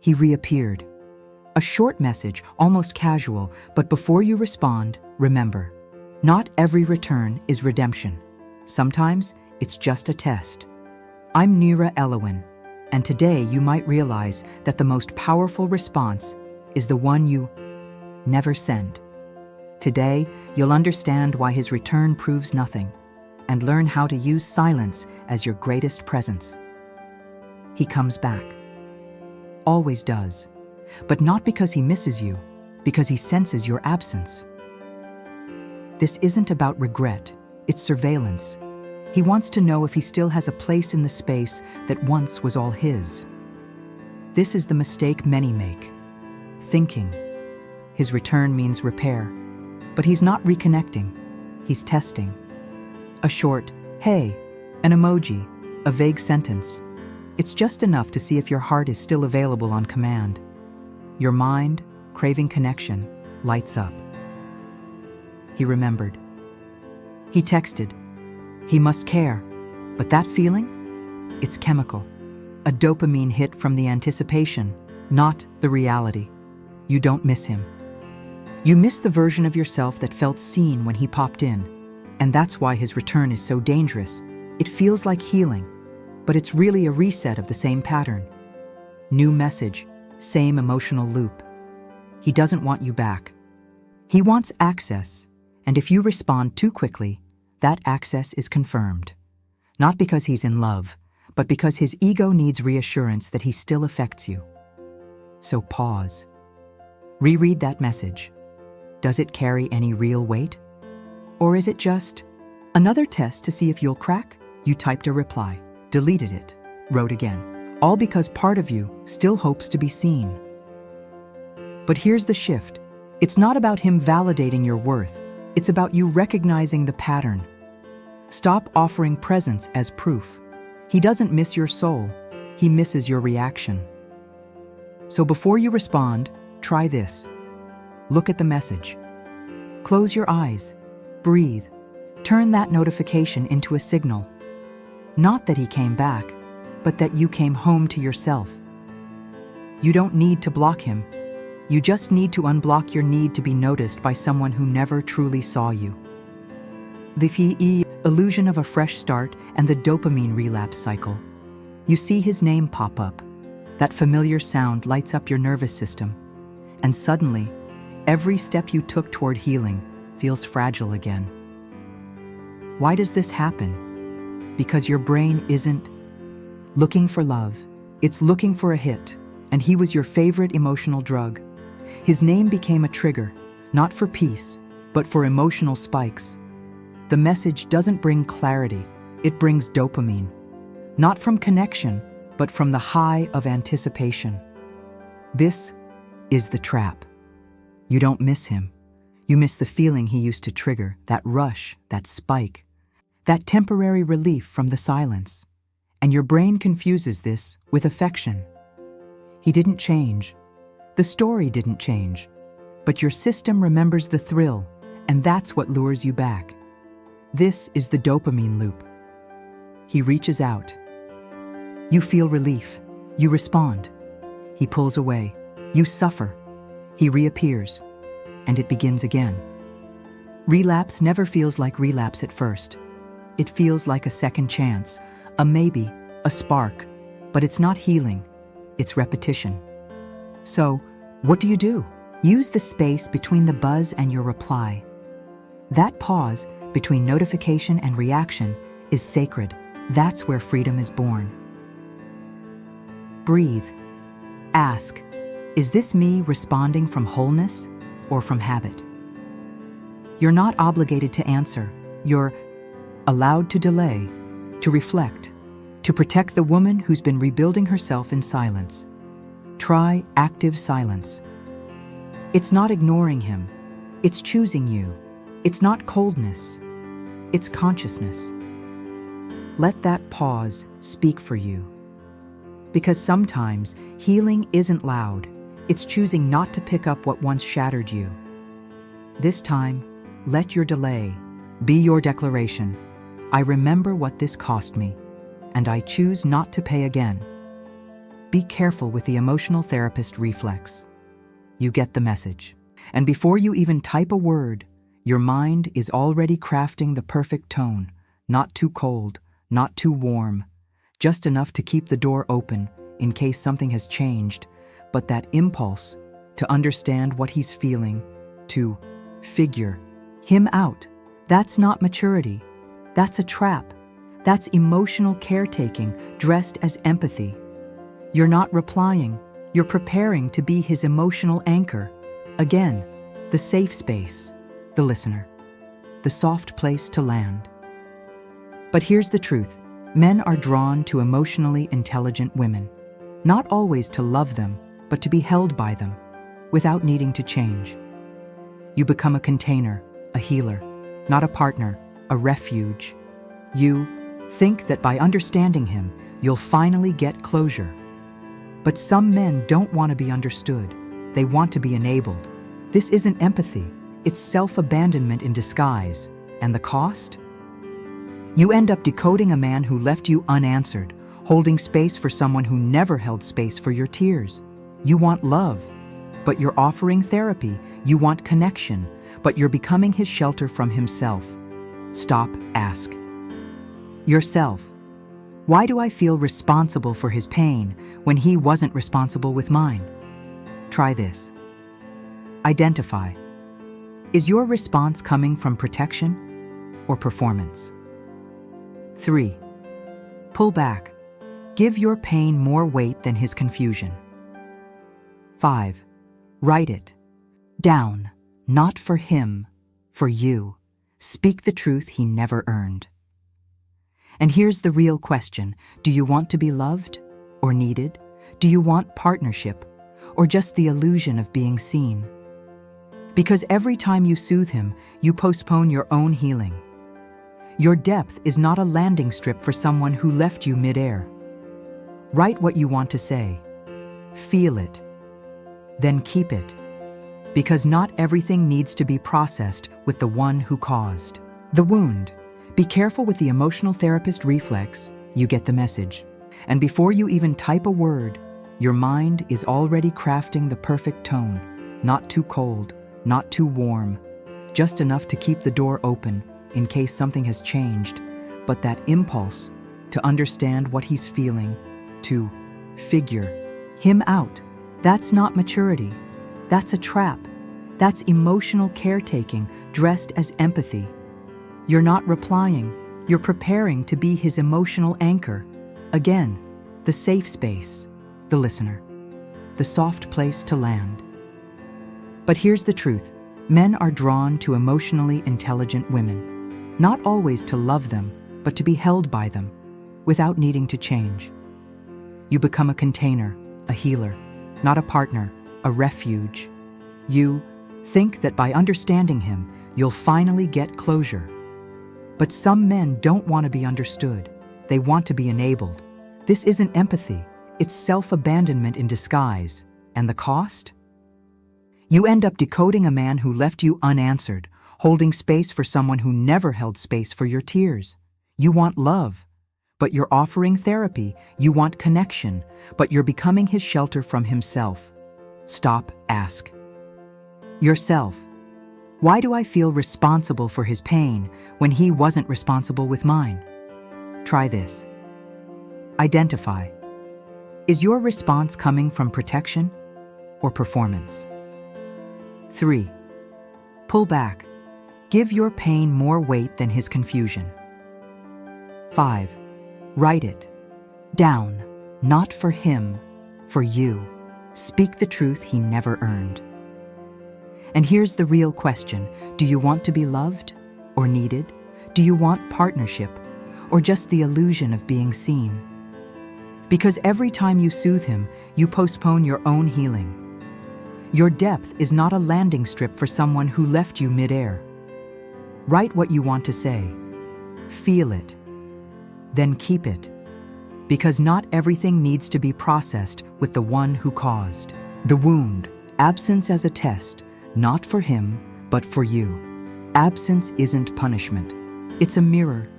he reappeared. A short message, almost casual, but before you respond, remember, not every return is redemption. Sometimes it's just a test. I'm Nira Elowin, and today you might realize that the most powerful response is the one you never send. Today, you'll understand why his return proves nothing, and learn how to use silence as your greatest presence. He comes back. Always does. But not because he misses you, because he senses your absence. This isn't about regret, it's surveillance. He wants to know if he still has a place in the space that once was all his. This is the mistake many make. Thinking. His return means repair. But he's not reconnecting, he's testing. A short, hey, an emoji, a vague sentence. It's just enough to see if your heart is still available on command. Your mind, craving connection, lights up. He remembered. He texted. He must care. But that feeling? It's chemical. A dopamine hit from the anticipation, not the reality. You don't miss him. You miss the version of yourself that felt seen when he popped in. And that's why his return is so dangerous. It feels like healing, but it's really a reset of the same pattern. New message. Same emotional loop. He doesn't want you back. He wants access, and if you respond too quickly, that access is confirmed. Not because he's in love, but because his ego needs reassurance that he still affects you. So pause. Reread that message. Does it carry any real weight? Or is it just another test to see if you'll crack? You typed a reply, deleted it, wrote again. All because part of you still hopes to be seen. But here's the shift. It's not about him validating your worth. It's about you recognizing the pattern. Stop offering presence as proof. He doesn't miss your soul. He misses your reaction. So before you respond, try this. Look at the message. Close your eyes. Breathe. Turn that notification into a signal. Not that he came back, but that you came home to yourself. You don't need to block him. You just need to unblock your need to be noticed by someone who never truly saw you. The illusion of a fresh start and the dopamine relapse cycle. You see his name pop up. That familiar sound lights up your nervous system. And suddenly, every step you took toward healing feels fragile again. Why does this happen? Because your brain isn't looking for love. It's looking for a hit, and he was your favorite emotional drug. His name became a trigger, not for peace, but for emotional spikes. The message doesn't bring clarity, it brings dopamine. Not from connection, but from the high of anticipation. This is the trap. You don't miss him. You miss the feeling he used to trigger, that rush, that spike, that temporary relief from the silence. And your brain confuses this with affection. He didn't change. The story didn't change. But your system remembers the thrill, and that's what lures you back. This is the dopamine loop. He reaches out. You feel relief. You respond. He pulls away. You suffer. He reappears. And it begins again. Relapse never feels like relapse at first. It feels like a second chance, a maybe, a spark, but it's not healing, it's repetition. So, what do? Use the space between the buzz and your reply. That pause between notification and reaction is sacred. That's where freedom is born. Breathe. Ask, is this me responding from wholeness or from habit? You're not obligated to answer. You're allowed to delay, to reflect, to protect the woman who's been rebuilding herself in silence. Try active silence. It's not ignoring him. It's choosing you. It's not coldness. It's consciousness. Let that pause speak for you. Because sometimes healing isn't loud. It's choosing not to pick up what once shattered you. This time, let your delay be your declaration. I remember what this cost me, and I choose not to pay again. Be careful with the emotional therapist reflex. You get the message. And before you even type a word, your mind is already crafting the perfect tone, not too cold, not too warm, just enough to keep the door open in case something has changed, but that impulse to understand what he's feeling, to figure him out, that's not maturity. That's a trap. That's emotional caretaking dressed as empathy. You're not replying, you're preparing to be his emotional anchor. Again, the safe space, the listener, the soft place to land. But here's the truth. Men are drawn to emotionally intelligent women, not always to love them, but to be held by them, without needing to change. You become a container, a healer, not a partner, a refuge. You think that by understanding him, you'll finally get closure. But some men don't want to be understood. They want to be enabled. This isn't empathy, it's self-abandonment in disguise. And the cost? You end up decoding a man who left you unanswered, holding space for someone who never held space for your tears. You want love, but you're offering therapy. You want connection, but you're becoming his shelter from himself. Stop, ask yourself, why do I feel responsible for his pain when he wasn't responsible with mine? Try this. Identify. Is your response coming from protection or performance? 3. Pull back. Give your pain more weight than his confusion. 5. Write it down, not for him, for you. Speak the truth he never earned. And here's the real question. Do you want to be loved or needed? Do you want partnership or just the illusion of being seen? Because every time you soothe him, you postpone your own healing. Your depth is not a landing strip for someone who left you midair. Write what you want to say. Feel it. Then keep it. Because not everything needs to be processed with the one who caused the wound. Be careful with the emotional therapist reflex. You get the message. And before you even type a word, your mind is already crafting the perfect tone, not too cold, not too warm, just enough to keep the door open in case something has changed, but that impulse to understand what he's feeling, to figure him out, that's not maturity. That's a trap. That's emotional caretaking dressed as empathy. You're not replying, you're preparing to be his emotional anchor. Again, the safe space, the listener, the soft place to land. But here's the truth. Men are drawn to emotionally intelligent women, not always to love them, but to be held by them, without needing to change. You become a container, a healer, not a partner, a refuge. You think that by understanding him, you'll finally get closure. But some men don't want to be understood. They want to be enabled. This isn't empathy. It's self-abandonment in disguise. And the cost? You end up decoding a man who left you unanswered, holding space for someone who never held space for your tears. You want love, but you're offering therapy. You want connection, but you're becoming his shelter from himself. Stop, ask yourself, why do I feel responsible for his pain when he wasn't responsible with mine? Try this. Identify. Is your response coming from protection or performance? 3. Pull back. Give your pain more weight than his confusion. 5. Write it down, not for him, for you. Speak the truth he never earned. And here's the real question. Do you want to be loved or needed? Do you want partnership or just the illusion of being seen? Because every time you soothe him, you postpone your own healing. Your depth is not a landing strip for someone who left you midair. Write what you want to say. Feel it. Then keep it. Because not everything needs to be processed with the one who caused the wound. Absence as a test, not for him, but for you. Absence isn't punishment. It's a mirror.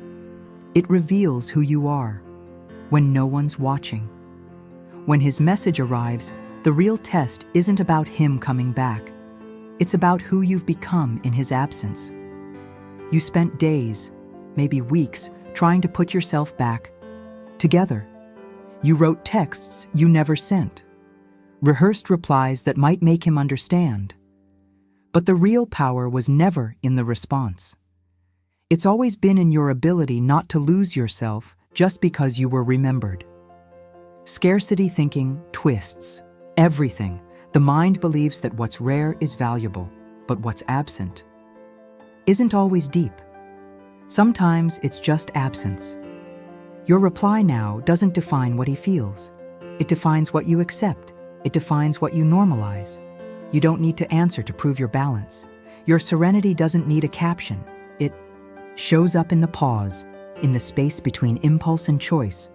It reveals who you are when no one's watching. When his message arrives, the real test isn't about him coming back. It's about who you've become in his absence. You spent days, maybe weeks, trying to put yourself back together. You wrote texts you never sent, rehearsed replies that might make him understand. But the real power was never in the response. It's always been in your ability not to lose yourself just because you were remembered. Scarcity thinking twists everything. The mind believes that what's rare is valuable, but what's absent isn't always deep. Sometimes it's just absence. Your reply now doesn't define what he feels. It defines what you accept. It defines what you normalize. You don't need to answer to prove your balance. Your serenity doesn't need a caption. It shows up in the pause, in the space between impulse and choice.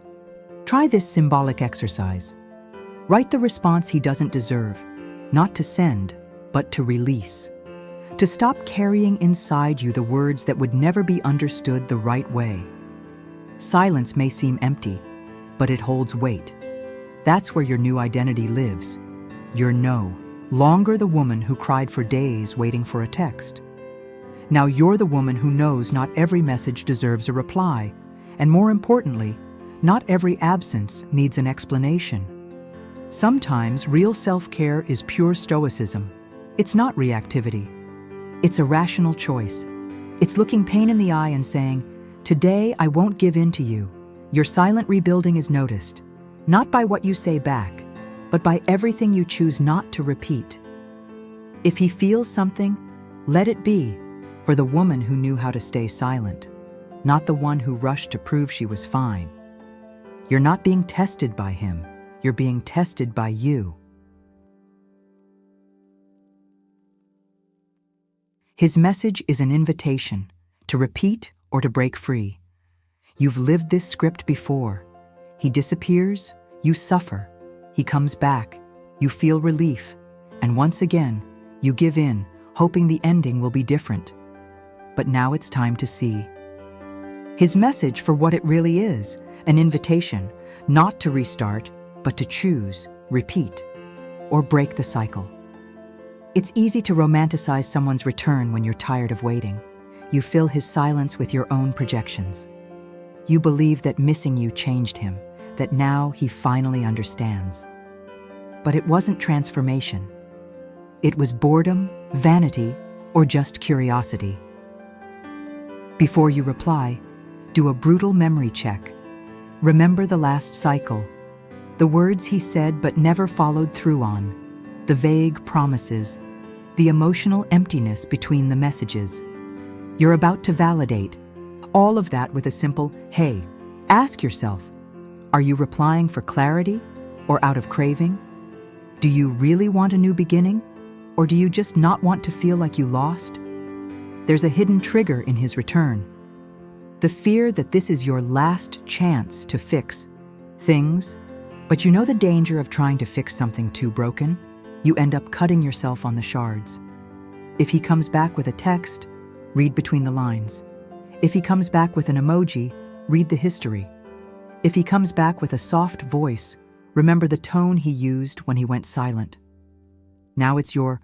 Try this symbolic exercise. Write the response he doesn't deserve, not to send, but to release. To stop carrying inside you the words that would never be understood the right way. Silence may seem empty, but it holds weight. That's where your new identity lives. You're no longer the woman who cried for days waiting for a text. Now you're the woman who knows not every message deserves a reply, and more importantly, not every absence needs an explanation. Sometimes real self-care is pure stoicism. It's not reactivity. It's a rational choice. It's looking pain in the eye and saying, "Today I won't give in to you." Your silent rebuilding is noticed, not by what you say back, but by everything you choose not to repeat. If he feels something, let it be, for the woman who knew how to stay silent, not the one who rushed to prove she was fine. You're not being tested by him. You're being tested by you. His message is an invitation to repeat or to break free. You've lived this script before. He disappears, you suffer. He comes back, you feel relief. And once again, you give in, hoping the ending will be different. But now it's time to see his message for what it really is, an invitation, not to restart, but to choose, repeat, or break the cycle. It's easy to romanticize someone's return when you're tired of waiting. You fill his silence with your own projections. You believe that missing you changed him, that now he finally understands. But it wasn't transformation. It was boredom, vanity, or just curiosity. Before you reply, do a brutal memory check. Remember the last cycle, the words he said but never followed through on, the vague promises, the emotional emptiness between the messages. You're about to validate all of that with a simple, "Hey." Ask yourself, are you replying for clarity or out of craving? Do you really want a new beginning, or do you just not want to feel like you lost? There's a hidden trigger in his return. The fear that this is your last chance to fix things. But you know the danger of trying to fix something too broken? You end up cutting yourself on the shards. If he comes back with a text, read between the lines. If he comes back with an emoji, read the history. If he comes back with a soft voice, remember the tone he used when he went silent. Now it's your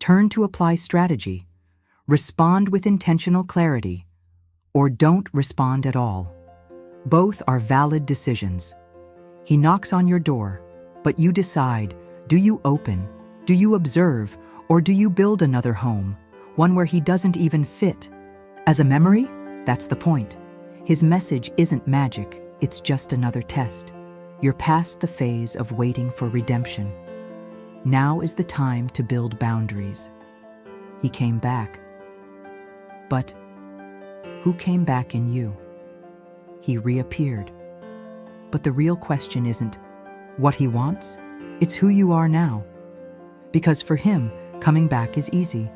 turn to apply strategy. Respond with intentional clarity, or don't respond at all. Both are valid decisions. He knocks on your door, but you decide, do you open, do you observe, or do you build another home, one where he doesn't even fit? As a memory, that's the point. His message isn't magic, it's just another test. You're past the phase of waiting for redemption. Now is the time to build boundaries. He came back. But who came back in you? He reappeared. But the real question isn't what he wants, it's who you are now. Because for him, coming back is easy.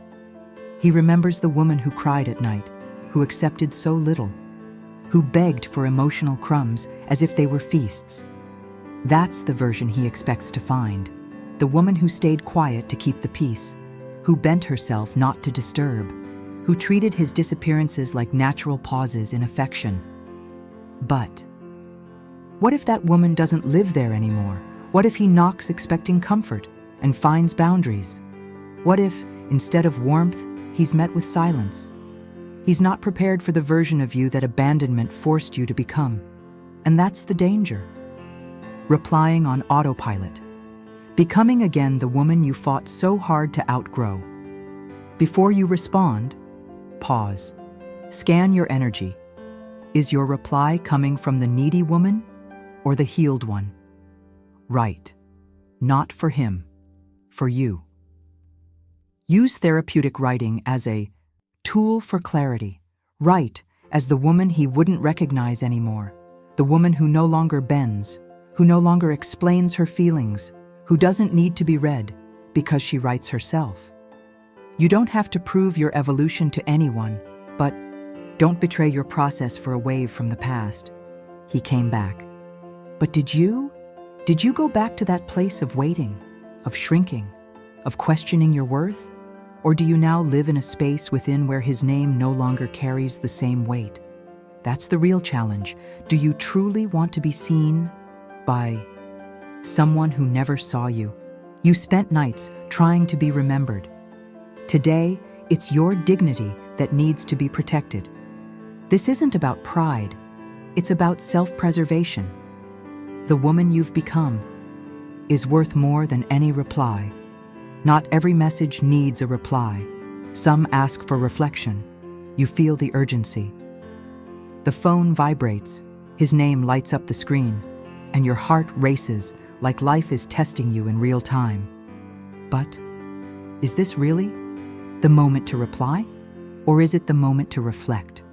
He remembers the woman who cried at night, who accepted so little, who begged for emotional crumbs as if they were feasts. That's the version he expects to find. The woman who stayed quiet to keep the peace, who bent herself not to disturb, who treated his disappearances like natural pauses in affection. But what if that woman doesn't live there anymore? What if he knocks expecting comfort and finds boundaries? What if, instead of warmth, he's met with silence? He's not prepared for the version of you that abandonment forced you to become. And that's the danger. Replying on autopilot. Becoming again the woman you fought so hard to outgrow. Before you respond, pause. Scan your energy. Is your reply coming from the needy woman or the healed one? Write. Not for him, for you. Use therapeutic writing as a tool for clarity. Write as the woman he wouldn't recognize anymore, the woman who no longer bends, who no longer explains her feelings, who doesn't need to be read because she writes herself. You don't have to prove your evolution to anyone, but don't betray your process for a wave from the past. He came back. But did you? Did you go back to that place of waiting, of shrinking, of questioning your worth? Or do you now live in a space within where his name no longer carries the same weight? That's the real challenge. Do you truly want to be seen by someone who never saw you? You spent nights trying to be remembered. Today, it's your dignity that needs to be protected. This isn't about pride. It's about self-preservation. The woman you've become is worth more than any reply. Not every message needs a reply. Some ask for reflection. You feel the urgency. The phone vibrates. His name lights up the screen, and your heart races like life is testing you in real time. But is this really the moment to reply? Or is it the moment to reflect?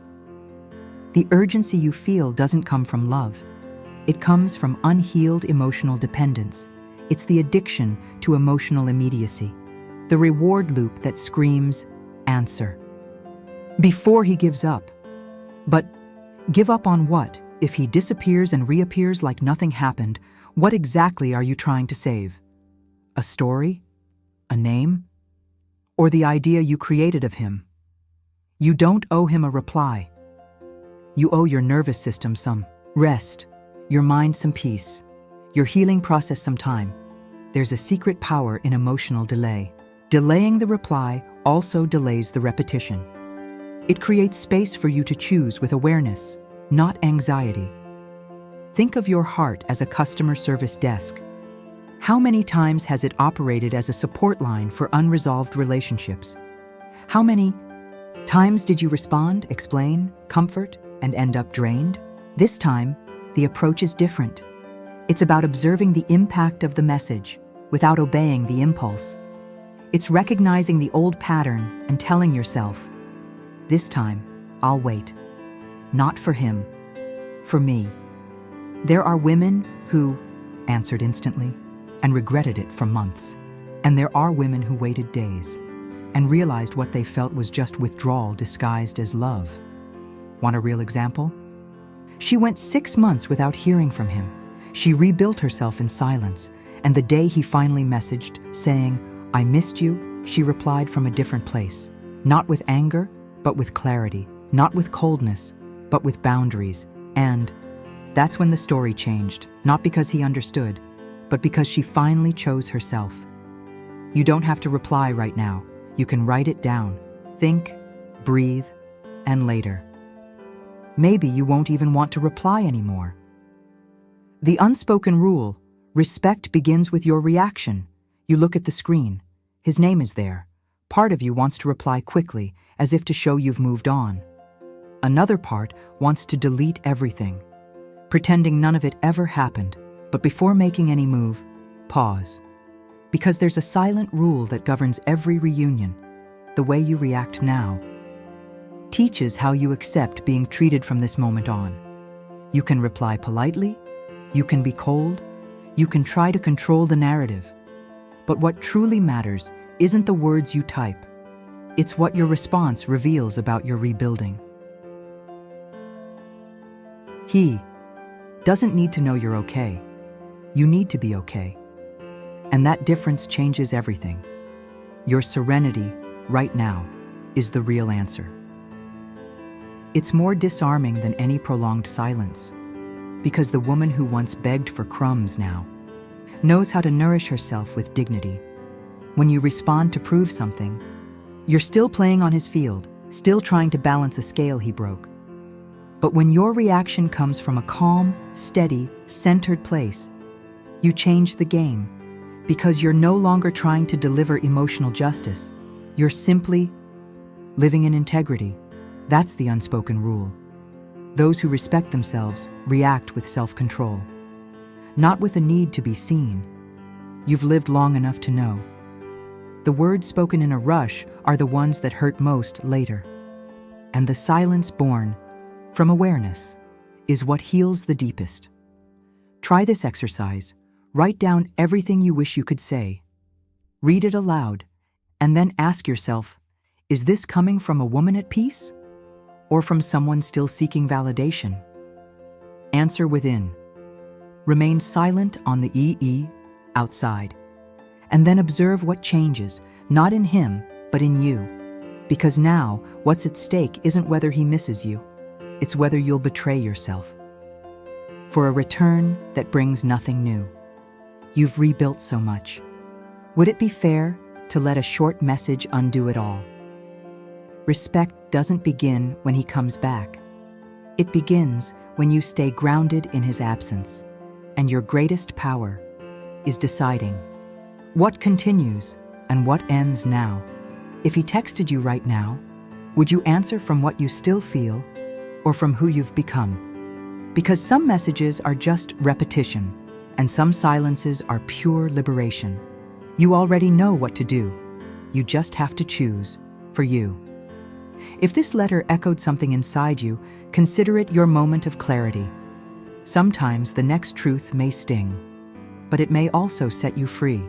The urgency you feel doesn't come from love. It comes from unhealed emotional dependence. It's the addiction to emotional immediacy, the reward loop that screams, answer, before he gives up. But give up on what? If he disappears and reappears like nothing happened, what exactly are you trying to save? A story? A name? Or the idea you created of him? You don't owe him a reply. You owe your nervous system some rest, your mind some peace, your healing process some time. There's a secret power in emotional delay. Delaying the reply also delays the repetition. It creates space for you to choose with awareness, not anxiety. Think of your heart as a customer service desk. How many times has it operated as a support line for unresolved relationships? How many times did you respond, explain, comfort, and end up drained? This time, the approach is different. It's about observing the impact of the message without obeying the impulse. It's recognizing the old pattern and telling yourself, this time, I'll wait. Not for him, for me. There are women who answered instantly and regretted it for months. And there are women who waited days and realized what they felt was just withdrawal disguised as love. Want a real example? She went 6 months without hearing from him. She rebuilt herself in silence, and the day he finally messaged, saying, I missed you, she replied from a different place. Not with anger, but with clarity. Not with coldness, but with boundaries. And that's when the story changed, not because he understood, but because she finally chose herself. You don't have to reply right now. You can write it down, think, breathe, and later. Maybe you won't even want to reply anymore. The unspoken rule, respect begins with your reaction. You look at the screen. His name is there. Part of you wants to reply quickly, as if to show you've moved on. Another part wants to delete everything, pretending none of it ever happened. But before making any move, pause. Because there's a silent rule that governs every reunion. The way you react now teaches how you accept being treated from this moment on. You can reply politely, you can be cold, you can try to control the narrative. But what truly matters isn't the words you type. It's what your response reveals about your rebuilding. He doesn't need to know you're okay. You need to be okay. And that difference changes everything. Your serenity, right now, is the real answer. It's more disarming than any prolonged silence, because the woman who once begged for crumbs now knows how to nourish herself with dignity. When you respond to prove something, you're still playing on his field, still trying to balance a scale he broke. But when your reaction comes from a calm, steady, centered place, you change the game, because you're no longer trying to deliver emotional justice. You're simply living in integrity. That's the unspoken rule. Those who respect themselves react with self-control, not with a need to be seen. You've lived long enough to know. The words spoken in a rush are the ones that hurt most later. And the silence born from awareness is what heals the deepest. Try this exercise. Write down everything you wish you could say. Read it aloud, and then ask yourself, is this coming from a woman at peace? Or from someone still seeking validation? Answer within. Remain silent on the outside. And then observe what changes, not in him, but in you. Because now, what's at stake isn't whether he misses you, it's whether you'll betray yourself. For a return that brings nothing new. You've rebuilt so much. Would it be fair to let a short message undo it all? Respect doesn't begin when he comes back. It begins when you stay grounded in his absence. And your greatest power is deciding what continues and what ends now. If he texted you right now, would you answer from what you still feel or from who you've become? Because some messages are just repetition, and some silences are pure liberation. You already know what to do. You just have to choose for you. If this letter echoed something inside you, consider it your moment of clarity. Sometimes the next truth may sting, but it may also set you free.